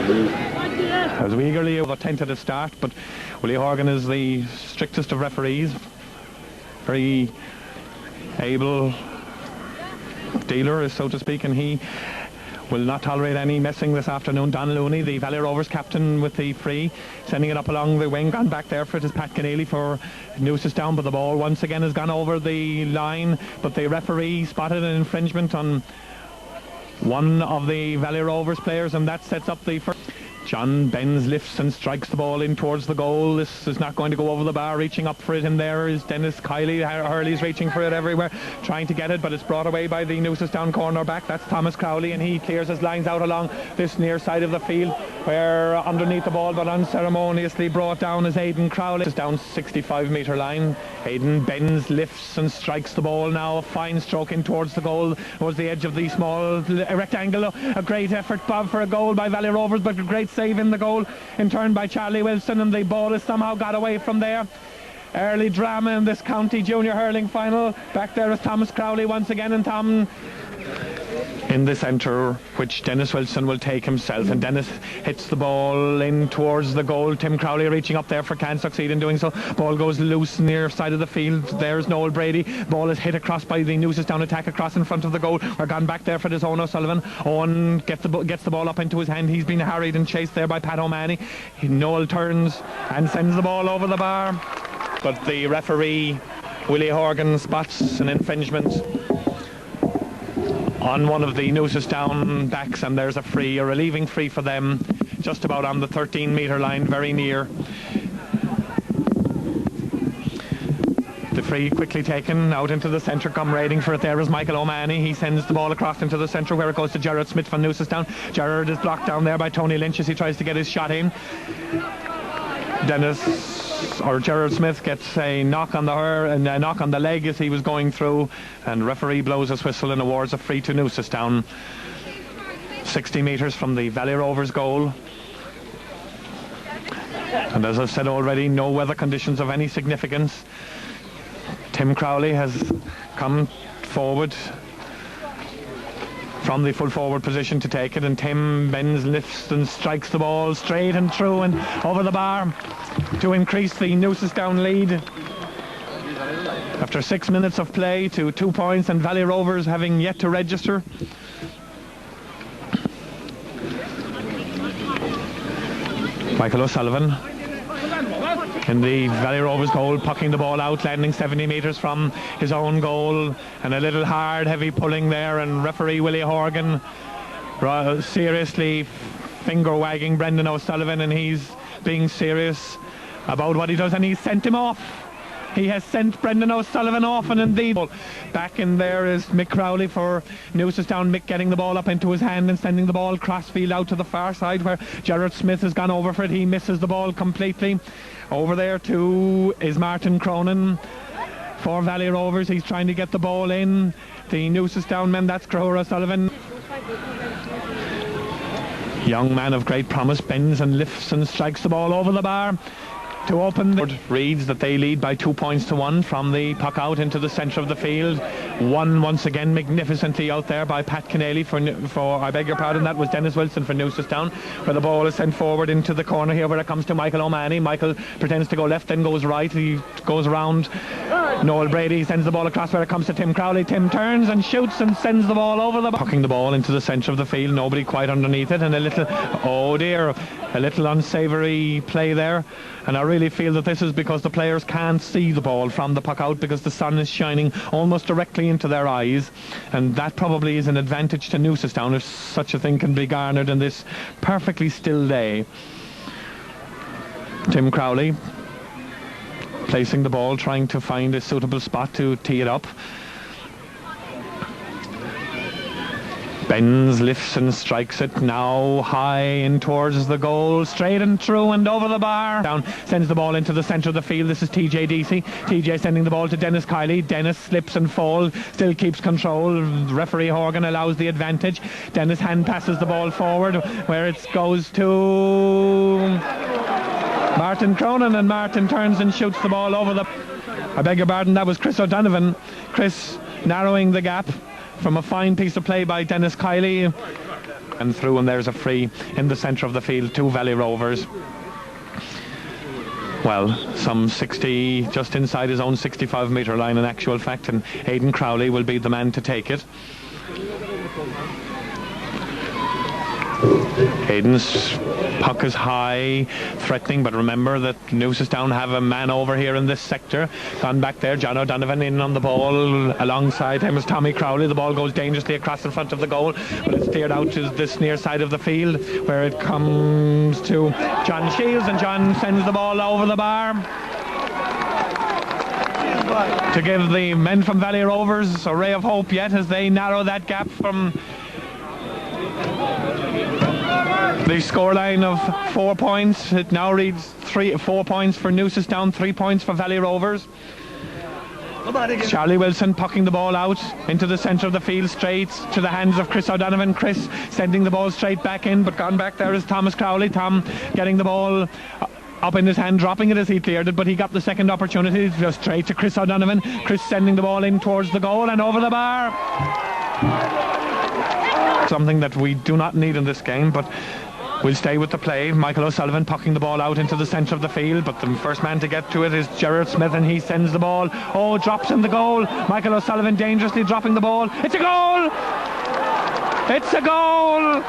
As we eagerly have a tentative start, but Willie Horgan is the strictest of referees. Very able dealer, so to speak, and he will not tolerate any messing this afternoon. Don Looney, the Valley Rovers captain, with the free, sending it up along the wing. Gone back there for it is Pat Keneally for Newestown, but the ball once again has gone over the line, but the referee spotted an infringement on one of the Valley Rovers players, and that sets up the first. John Benz lifts and strikes the ball in towards the goal. This is not going to go over the bar. Reaching up for it, and there is Dennis Kiley. Hurley's reaching for it everywhere, trying to get it, but it's brought away by the Newestown cornerback. That's Thomas Crowley, and he clears his lines out along this near side of the field, where underneath the ball, but unceremoniously brought down, is Aidan Crowley. It's down 65-metre line. Aidan Benz lifts and strikes the ball now. A fine stroke in towards the goal, towards the edge of the small rectangle. A great effort, Bob, for a goal by Valley Rovers, but a great save in the goal in turn by Charlie Wilson, and the ball has somehow got away from there. Early drama in this county junior hurling final. Back there is Thomas Crowley once again, and Tom in the centre, which Dennis Wilson will take himself, and Dennis hits the ball in towards the goal. Tim Crowley reaching up there, can't succeed in doing so. Ball goes loose near side of the field. There's Noel Brady. Ball is hit across by the Newestown attack across in front of the goal. We're gone back there for this Owen O'Sullivan. Owen gets the ball up into his hand. He's been harried and chased there by Pat O'Mahony. Noel turns and sends the ball over the bar, but the referee Willie Horgan spots an infringement on one of the Newestown backs, and there's a relieving free for them, just about on the 13-metre line, very near. The free quickly taken out into the centre. Come raiding for it there is Michael O'Mahony. He sends the ball across into the centre, where it goes to Gerard Smith from Newestown. Gerard is blocked down there by Tony Lynch as he tries to get his shot in. Gerard Smith gets a knock on the leg as he was going through, and referee blows his whistle and awards a free to Newestown, 60 metres from the Valley Rovers goal. And as I've said already, no weather conditions of any significance. Tim Crowley has come forward from the full forward position to take it, and Tim Benz lifts and strikes the ball straight and through and over the bar to increase the Newestown lead after 6 minutes of play to 2 points, and Valley Rovers having yet to register. Michael O'Sullivan in the Valley Rovers goal, pucking the ball out, landing 70 metres from his own goal, and a little hard heavy pulling there, and referee Willie Horgan seriously finger wagging Brendan O'Sullivan, and he's being serious about what he does, and he's sent him off. He has sent Brendan O'Sullivan off, and indeed back in there is Mick Crowley for Newestown. Mick getting the ball up into his hand and sending the ball crossfield out to the far side, where Gerard Smith has gone over for it. He misses the ball completely. Over there too is Martin Cronin for Valley Rovers. He's trying to get the ball in. The Newestown men, that's Crowher O'Sullivan. Young man of great promise, bends and lifts and strikes the ball over the bar to open. Reads that they lead by 2 points to 1 from the puck out into the centre of the field. Won once again magnificently out there by Pat Keneally for I beg your pardon, that was Dennis Wilson for Newestown, where the ball is sent forward into the corner here, where it comes to Michael O'Mahony. Michael pretends to go left, then goes right. He goes around Noel Brady, sends the ball across, where it comes to Tim Crowley. Tim turns and shoots and sends the ball over the bar, pucking the ball into the centre of the field. Nobody quite underneath it, and a little, oh dear, a little unsavoury play there. And I really feel that this is because the players can't see the ball from the puck out, because the sun is shining almost directly into their eyes, and that probably is an advantage to Newestown if such a thing can be garnered in this perfectly still day. Tim Crowley placing the ball, trying to find a suitable spot to tee it up. Benz lifts and strikes it now high in towards the goal, straight and through and over the bar. Down, sends the ball into the centre of the field. This is TJ Deasy. TJ sending the ball to Dennis Kiley. Dennis slips and falls, still keeps control. Referee Horgan allows the advantage. Dennis hand passes the ball forward, where it goes to Martin Cronin, and Martin turns and shoots the ball over the... I beg your pardon, that was Chris O'Donovan. Chris narrowing the gap from a fine piece of play by Dennis Kiley. and through, and there's a free in the centre of the field to Valley Rovers. Well, some 60, just inside his own 65-metre line in actual fact, and Aidan Crowley will be the man to take it. Aidan's puck is high, threatening, but remember that Newestown have a man over here in this sector. Gone back there, John O'Donovan in on the ball. Alongside him is Tommy Crowley. The ball goes dangerously across in front of the goal, but it's steered out to this near side of the field, where it comes to John Shields, and John sends the ball over the bar to give the men from Valley Rovers a ray of hope yet, as they narrow that gap from the scoreline of 4 points. It now reads 4 points for Newestown, 3 points for Valley Rovers. Charlie Wilson pucking the ball out into the centre of the field, straight to the hands of Chris O'Donovan. Chris sending the ball straight back in, but gone back there is Thomas Crowley. Tom getting the ball up in his hand, dropping it as he cleared it, but he got the second opportunity, just straight to Chris O'Donovan. Chris sending the ball in towards the goal and over the bar. Something that we do not need in this game, but we'll stay with the play. Michael O'Sullivan pucking the ball out into the centre of the field, but the first man to get to it is Gerard Smith, and he sends the ball. Oh, drops in the goal. Michael O'Sullivan dangerously dropping the ball. It's a goal! It's a goal!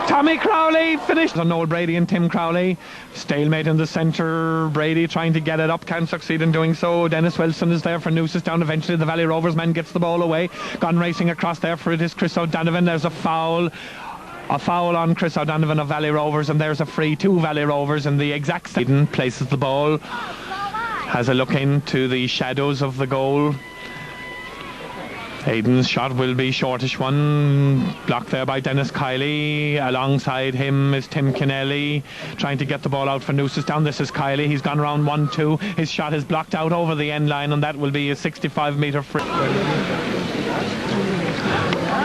Tommy Crowley finished on Noel Brady and Tim Crowley. Stalemate in the centre. Brady trying to get it up, can't succeed in doing so. Dennis Wilson is there for Newestown. Eventually the Valley Rovers man gets the ball away. Gone racing across there for it is Chris O'Donovan. There's a foul on Chris O'Donovan of Valley Rovers, and there's a free to Valley Rovers in the exact same. Places the ball, has a look into the shadows of the goal. Aidan's shot will be shortish one, blocked there by Dennis Kiley. Alongside him is Tim Kennelly, trying to get the ball out for Newestown. This is Kiley, he's gone around 1-2. His shot is blocked out over the end line, and that will be a 65-metre free.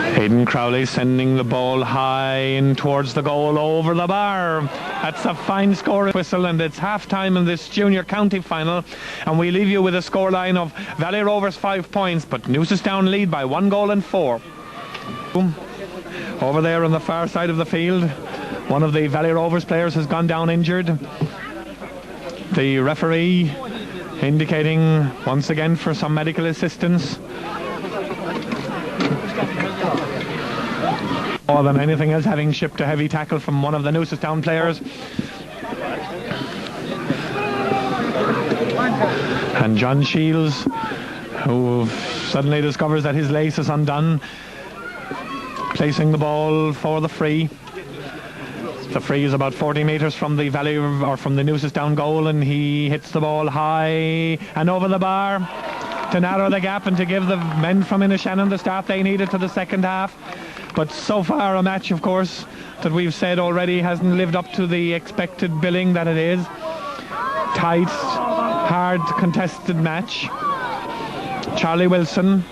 Aidan Crowley sending the ball high in towards the goal, over the bar. That's a fine score whistle, and it's half-time in this junior county final, and we leave you with a scoreline of Valley Rovers 5 points, but Newestown lead by 1 goal and 4. Over there on the far side of the field, one of the Valley Rovers players has gone down injured. The referee indicating once again for some medical assistance. More than anything else, having shipped a heavy tackle from one of the Newestown players. And John Shields, who suddenly discovers that his lace is undone, placing the ball for the free. The free is about 40 metres from the Valley, or from the Newestown goal, and he hits the ball high and over the bar to narrow the gap and to give the men from Inishannon the start they needed to the second half. But so far a match, of course, that we've said already hasn't lived up to the expected billing that it is. Tight, hard, contested match. Charlie Wilson,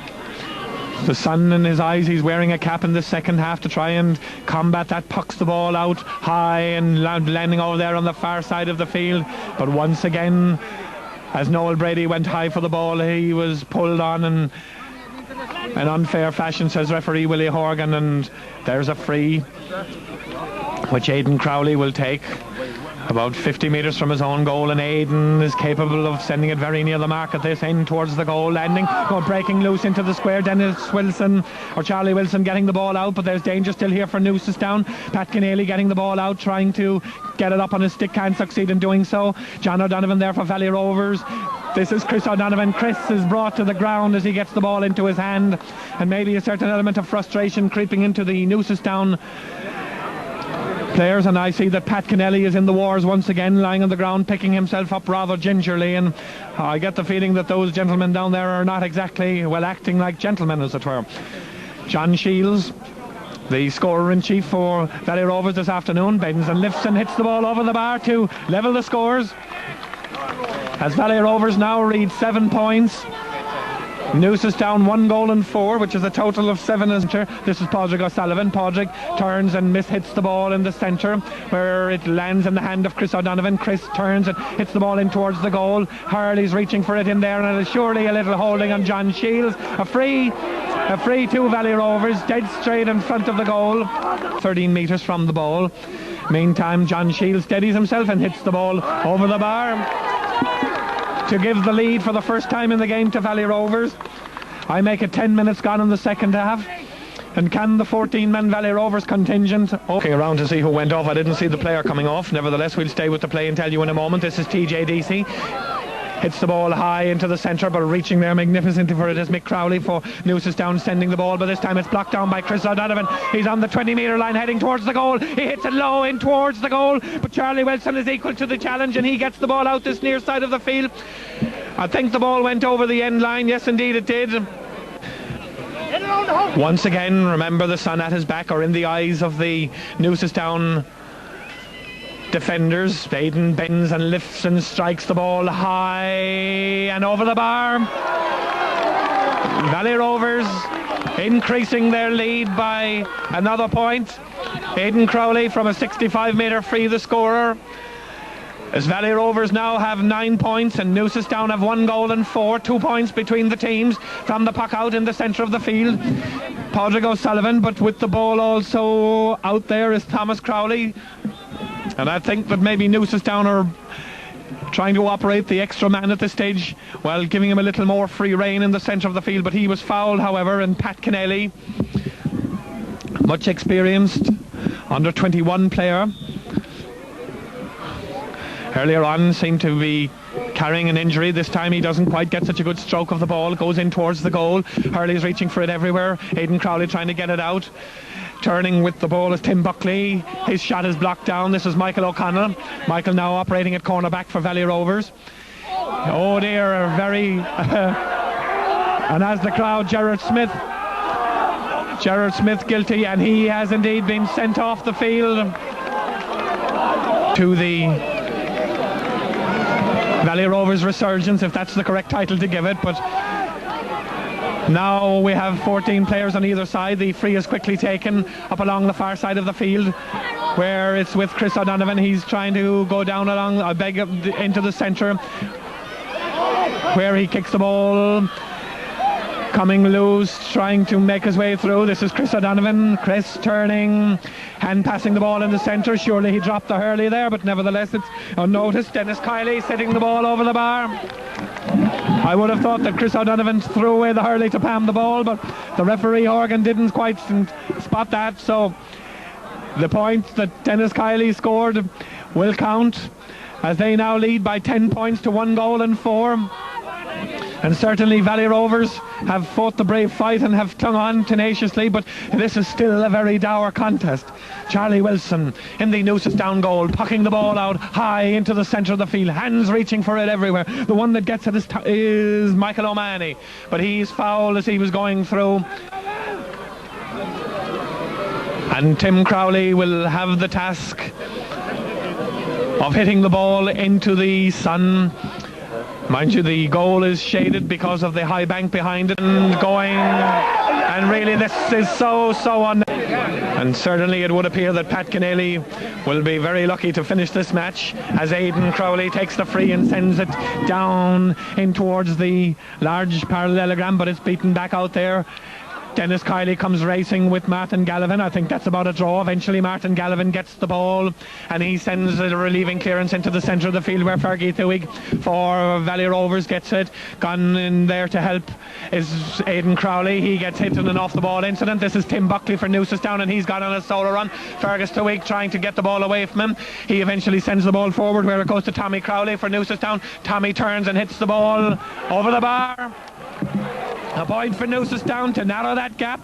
the sun in his eyes, he's wearing a cap in the second half to try and combat that, pucks the ball out high and landing over there on the far side of the field. But once again, as Noel Brady went high for the ball, he was pulled on in an unfair fashion, says referee Willie Horgan, and there's a free which Aidan Crowley will take about 50 metres from his own goal, and Aidan is capable of sending it very near the mark at this end towards the goal, landing, breaking loose into the square. Dennis Wilson, or Charlie Wilson, getting the ball out, but there's danger still here for Newestown. Pat Keneally getting the ball out, trying to get it up on his stick, can't succeed in doing so. John O'Donovan there for Valley Rovers. This is Chris O'Donovan. Chris is brought to the ground as he gets the ball into his hand, and maybe a certain element of frustration creeping into the Newestown players, and I see that Pat Keneally is in the wars once again, lying on the ground, picking himself up rather gingerly, and I get the feeling that those gentlemen down there are not exactly, well, acting like gentlemen, as it were. John Shields, the scorer-in-chief for Valley Rovers this afternoon, bends and lifts and hits the ball over the bar to level the scores, as Valley Rovers now read 7 points. Newestown 1 goal and 4, which is a total of 7. This is Padraig O'Sullivan. Padraig turns and hits the ball in the centre, where it lands in the hand of Chris O'Donovan. Chris turns and hits the ball in towards the goal. Hurley's reaching for it in there, and it is surely a little holding on John Shields. A free A free to Valley Rovers, dead straight in front of the goal, 13 metres from the ball. Meantime, John Shields steadies himself and hits the ball over the bar to give the lead for the first time in the game to Valley Rovers. I make it 10 minutes gone in the second half. And can the 14-man Valley Rovers contingent... Okay, around to see who went off. I didn't see the player coming off. Nevertheless, we'll stay with the play and tell you in a moment. This is TJDC. Hits the ball high into the centre, but reaching there magnificently for it is Mick Crowley for Newestown, sending the ball, but this time it's blocked down by Chris O'Donovan. He's on the 20-metre line heading towards the goal. He hits it low in towards the goal, but Charlie Wilson is equal to the challenge and he gets the ball out this near side of the field. I think the ball went over the end line. Yes, indeed it did. Once again, remember the sun at his back, or in the eyes of the Newestown defenders. Baden bends and lifts and strikes the ball high and over the bar. Valley Rovers increasing their lead by another point. Aidan Crowley from a 65-metre free, the scorer. As Valley Rovers now have 9 points and Newestown have 1 goal and 4, 2 points between the teams. From the puck out in the centre of the field, Padraig O'Sullivan, but with the ball also out there is Thomas Crowley. And I think that maybe Newestown are trying to operate the extra man at this stage while giving him a little more free rein in the centre of the field, but he was fouled, however, and Pat Kennelly, much experienced under 21 player, earlier on seemed to be carrying an injury. This time he doesn't quite get such a good stroke of the ball. Goes in towards the goal. Hurley's reaching for it everywhere. Aidan Crowley trying to get it out. Turning with the ball is Tim Buckley. His shot is blocked down. This is Michael O'Connell. Michael now operating at cornerback for Valley Rovers. Oh dear, very... and as the crowd, Gerard Smith guilty, and he has indeed been sent off the field to the Valley Rovers resurgence, if that's the correct title to give it. But now we have 14 players on either side. The free is quickly taken up along the far side of the field, where it's with Chris O'Donovan. He's trying to go down along into the centre, where he kicks the ball, coming loose, trying to make his way through. This is Chris O'Donovan. Chris turning, hand passing the ball in the centre. Surely he dropped the hurley there, but nevertheless it's unnoticed. Dennis Kiley setting the ball over the bar. I would have thought that Chris O'Donovan threw away the hurley to palm the ball, but the referee Horgan didn't quite spot that, so the point that Dennis Kiley scored will count, as they now lead by 10 points to 1 goal and 4. And certainly Valley Rovers have fought the brave fight and have clung on tenaciously, but this is still a very dour contest. Charlie Wilson in the Newestown goal, pucking the ball out high into the centre of the field, hands reaching for it everywhere. The one that gets it is Michael O'Mahony, but he's fouled as he was going through. And Tim Crowley will have the task of hitting the ball into the sun. Mind you, the goal is shaded because of the high bank behind it, and going, and really this is so and certainly it would appear that Pat Kennelly will be very lucky to finish this match, as Aidan Crowley takes the free and sends it down in towards the large parallelogram, but it's beaten back out there. Dennis Kiley comes racing with Martin Gallivan. I think that's about a draw. Eventually Martin Gallivan gets the ball and he sends a relieving clearance into the centre of the field, where Fergie Thuig for Valley Rovers gets it. Gone in there to help is Aidan Crowley. He gets hit in an off the ball incident. This is Tim Buckley for Newestown, and he's gone on a solo run. Fergus Thuig trying to get the ball away from him. He eventually sends the ball forward, where it goes to Tommy Crowley for Newestown. Tommy turns and hits the ball over the bar. A point for Newestown to narrow that gap.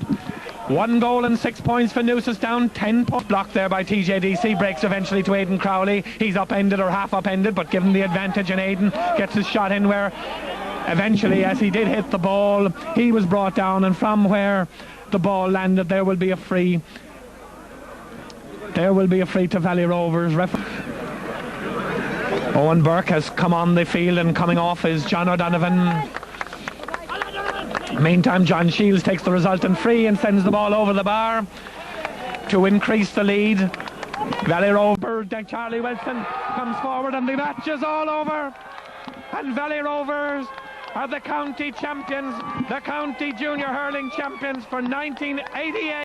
1 goal and 6 points for Newestown. 10 points blocked there by TJDC. Breaks eventually to Aidan Crowley. He's upended or half upended, but given the advantage, and Aidan gets his shot in, where eventually, as he did hit the ball, he was brought down, and from where the ball landed there will be a free. There will be a free to Valley Rovers. Owen Burke has come on the field, and coming off is John O'Donovan. Meantime, John Shields takes the resultant free and sends the ball over the bar to increase the lead. Valley Rovers, Charlie Wilson comes forward, and the match is all over. And Valley Rovers are the county champions, the county junior hurling champions for 1988.